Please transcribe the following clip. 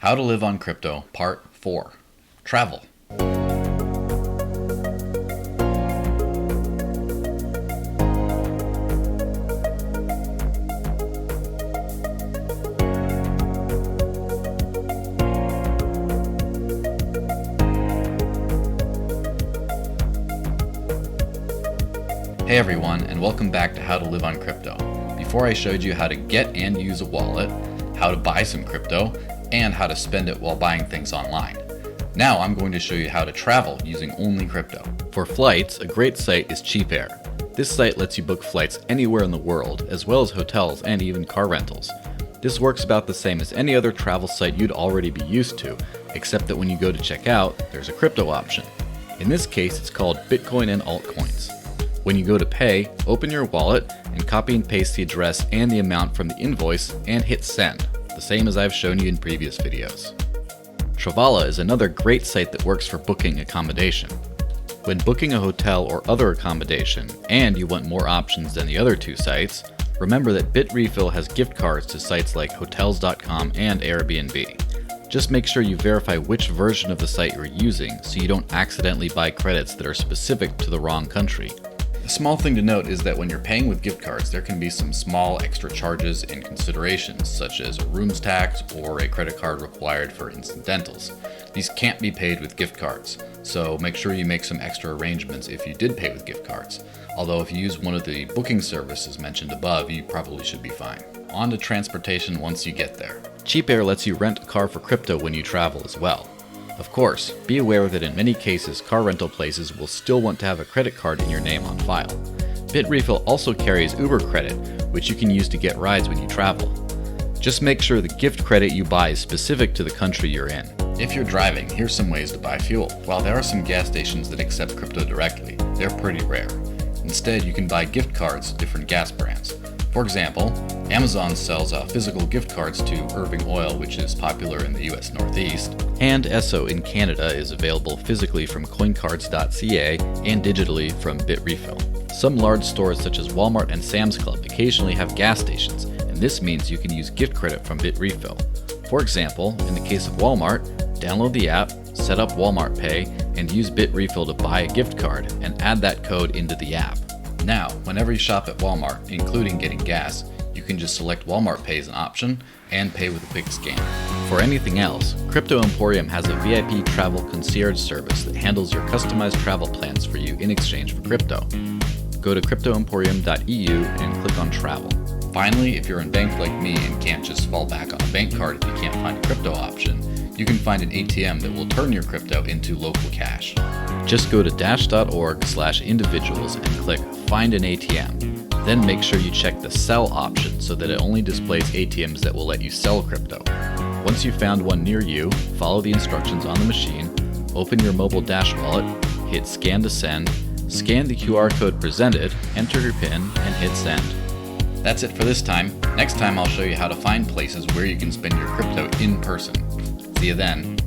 How to Live on Crypto, Part 4. Travel. Hey everyone, and welcome back to How to Live on Crypto. Before I showed you how to get and use a wallet, how to buy some crypto, and how to spend it while buying things online. Now I'm going to show you how to travel using only crypto. For flights, a great site is CheapAir. This site lets you book flights anywhere in the world, as well as hotels and even car rentals. This works about the same as any other travel site you'd already be used to, except that when you go to check out, there's a crypto option. In this case, it's called Bitcoin and altcoins. When you go to pay, open your wallet and copy and paste the address and the amount from the invoice and hit send, the same as I've shown you in previous videos. Travala is another great site that works for booking accommodation. When booking a hotel or other accommodation and you want more options than the other two sites, remember that Bitrefill has gift cards to sites like hotels.com and Airbnb. Just make sure you verify which version of the site you're using so you don't accidentally buy credits that are specific to the wrong country. A small thing to note is that when you're paying with gift cards, there can be some small extra charges and considerations, such as a rooms tax or a credit card required for incidentals. These can't be paid with gift cards, so make sure you make some extra arrangements if you did pay with gift cards. Although if you use one of the booking services mentioned above, you probably should be fine. On to transportation once you get there. CheapAir lets you rent a car for crypto when you travel as well. Of course, be aware that in many cases, car rental places will still want to have a credit card in your name on file. Bitrefill also carries Uber credit, which you can use to get rides when you travel. Just make sure the gift credit you buy is specific to the country you're in. If you're driving, here's some ways to buy fuel. While there are some gas stations that accept crypto directly, they're pretty rare. Instead, you can buy gift cards to different gas brands. For example, Amazon sells physical gift cards to Irving Oil, which is popular in the US Northeast, and Esso in Canada is available physically from CoinCards.ca and digitally from Bitrefill. Some large stores such as Walmart and Sam's Club occasionally have gas stations, and this means you can use gift credit from Bitrefill. For example, in the case of Walmart, download the app, set up Walmart Pay, and use Bitrefill to buy a gift card and add that code into the app. Now, whenever you shop at Walmart, including getting gas, you can just select Walmart Pay as an option and pay with a quick scan. For anything else, Crypto Emporium has a VIP Travel Concierge service that handles your customized travel plans for you in exchange for crypto. Go to cryptoemporium.eu and click on Travel. Finally, if you're unbanked like me and can't just fall back on a bank card if you can't find a crypto option, you can find an ATM that will turn your crypto into local cash. Just go to dash.org/individuals and click Find an ATM. Then make sure you check the Sell option so that it only displays ATMs that will let you sell crypto. Once you've found one near you, follow the instructions on the machine, open your mobile Dash wallet, hit Scan to send, scan the QR code presented, enter your PIN, and hit Send. That's it for this time. Next time I'll show you how to find places where you can spend your crypto in person. See you then.